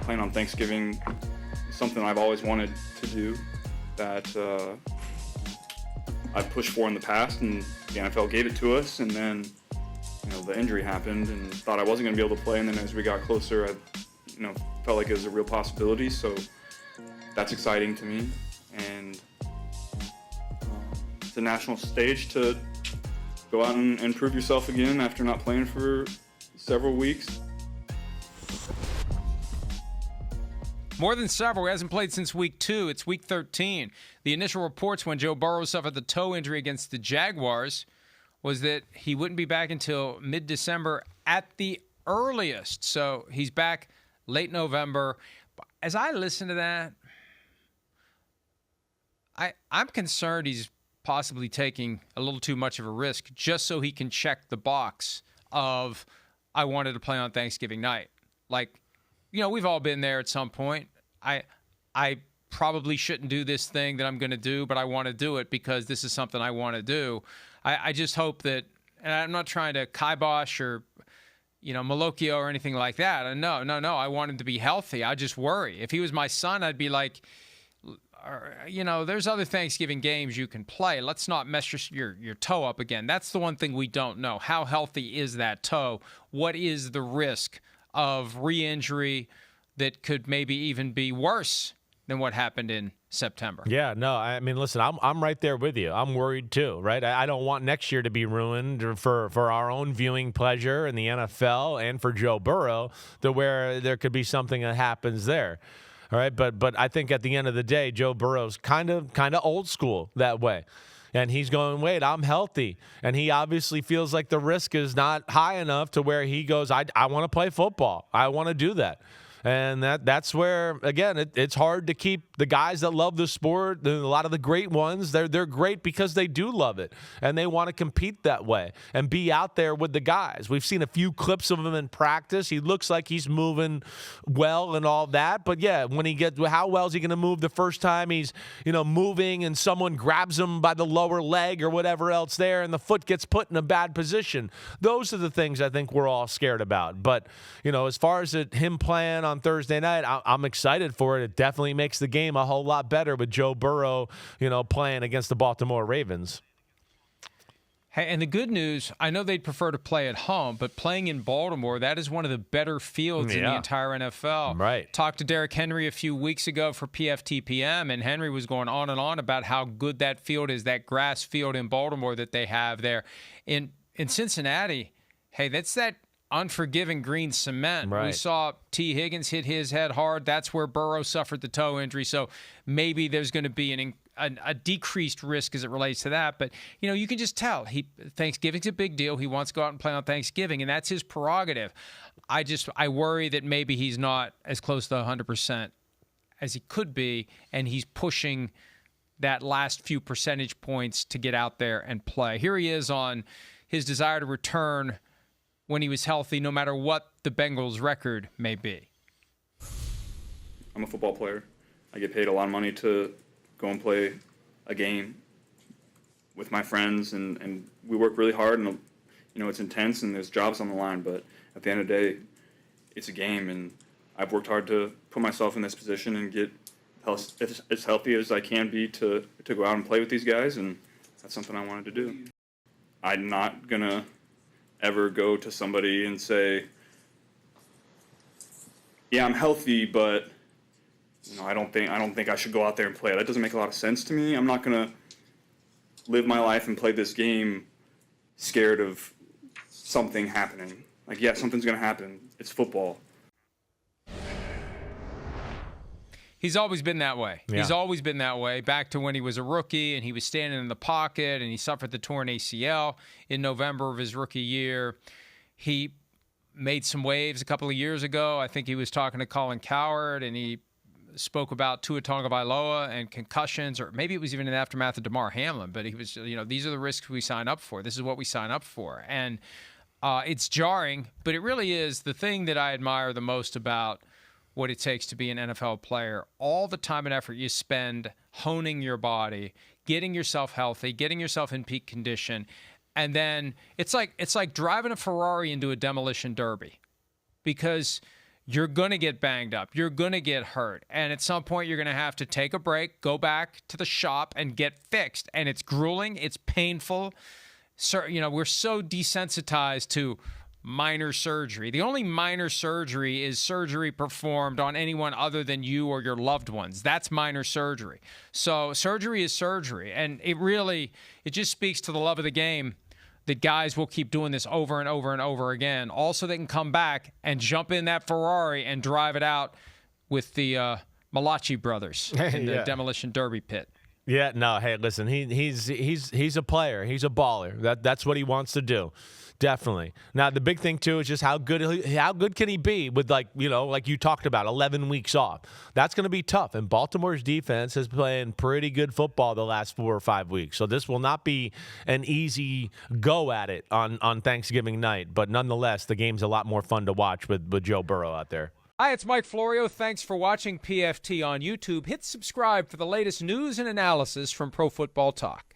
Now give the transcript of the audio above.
playing on Thanksgiving is something I've always wanted to do, that I've pushed for in the past, and the NFL gave it to us, and then the injury happened and thought I wasn't going to be able to play, and then as we got closer, I felt like it was a real possibility, so that's exciting to me, and it's a national stage to go out and prove yourself again after not playing for several weeks. More than several. He hasn't played since week 2. It's week 13. The initial reports when Joe Burrow suffered the toe injury against the Jaguars was that he wouldn't be back until mid-December at the earliest. So he's back late November. As I listen to that, I'm concerned he's possibly taking a little too much of a risk just so he can check the box of, I wanted to play on Thanksgiving night. Like, we've all been there at some point. I probably shouldn't do this thing that I'm going to do, but I want to do it because this is something I want to do. I just hope that, and I'm not trying to kibosh or, Malocchio or anything like that. No. I want him to be healthy. I just worry. If he was my son, I'd be like, there's other Thanksgiving games you can play. Let's not mess your toe up again. That's the one thing we don't know. How healthy is that toe? What is the risk of re-injury that could maybe even be worse than what happened in September? Yeah, no, I mean, listen, I'm right there with you. I'm worried too, right? I don't want next year to be ruined for our own viewing pleasure in the NFL and for Joe Burrow, to where there could be something that happens there. All right, but I think at the end of the day, Joe Burrow's kind of old school that way. And he's going, wait, I'm healthy. And he obviously feels like the risk is not high enough to where he goes, I want to play football. I want to do that. And that's where, again, it's hard to keep the guys that love the sport, a lot of the great ones, they're great because they do love it. And they want to compete that way and be out there with the guys. We've seen a few clips of him in practice. He looks like he's moving well and all that. But, yeah, how well is he going to move the first time he's, moving and someone grabs him by the lower leg or whatever else there and the foot gets put in a bad position? Those are the things I think we're all scared about. But, as far as him playing on Thursday night, I'm excited for it. It definitely makes the game a whole lot better with Joe Burrow, playing against the Baltimore Ravens. Hey, and the good news, I know they'd prefer to play at home, but playing in Baltimore, that is one of the better fields in the entire NFL. Right. Talked to Derrick Henry a few weeks ago for PFTPM, and Henry was going on and on about how good that field is, that grass field in Baltimore that they have there. In Cincinnati, hey, that's that unforgiving green cement. Right. We saw T. Higgins hit his head hard. That's where Burrow suffered the toe injury. So maybe there's going to be a decreased risk as it relates to that. But, you can just tell. Thanksgiving's a big deal. He wants to go out and play on Thanksgiving, and that's his prerogative. I worry that maybe he's not as close to 100% as he could be, and he's pushing that last few percentage points to get out there and play. Here he is on his desire to return when he was healthy, no matter what the Bengals' record may be. I'm a football player. I get paid a lot of money to go and play a game with my friends, and we work really hard, and it's intense, and there's jobs on the line, but at the end of the day, it's a game, and I've worked hard to put myself in this position and get as healthy as I can be to go out and play with these guys, and that's something I wanted to do. I'm not going to ever go to somebody and say, yeah, I'm healthy, but I don't think I should go out there and play. That doesn't make a lot of sense to me. I'm not going to live my life and play this game scared of something happening. Like, yeah, something's going to happen. It's football. He's always been that way. Yeah. He's always been that way, back to when he was a rookie and he was standing in the pocket and he suffered the torn ACL in November of his rookie year. He made some waves a couple of years ago. I think he was talking to Colin Cowherd, and he spoke about Tua Tagovailoa and concussions, or maybe it was even in the aftermath of Damar Hamlin, but he was, these are the risks we sign up for. This is what we sign up for. And it's jarring, but it really is the thing that I admire the most about what it takes to be an NFL player. All the time and effort you spend honing your body, getting yourself healthy, getting yourself in peak condition, and then it's like driving a Ferrari into a demolition derby, because you're going to get banged up. You're going to get hurt. And at some point, you're going to have to take a break, go back to the shop, and get fixed. And it's grueling. It's painful. So, we're so desensitized to minor surgery. The only minor surgery is surgery performed on anyone other than you or your loved ones. That's minor surgery. So surgery is surgery. And it just speaks to the love of the game that guys will keep doing this over and over and over again. Also, they can come back and jump in that Ferrari and drive it out with the Malachi brothers in the demolition derby pit. Yeah, no, hey, listen, he's a player. He's a baller. That's what he wants to do. Definitely. Now, the big thing, too, is just how good can he be with, like you talked about, 11 weeks off. That's going to be tough. And Baltimore's defense has been playing pretty good football the last 4 or 5 weeks. So this will not be an easy go at it on Thanksgiving night. But nonetheless, the game's a lot more fun to watch with Joe Burrow out there. Hi, it's Mike Florio. Thanks for watching PFT on YouTube. Hit subscribe for the latest news and analysis from Pro Football Talk.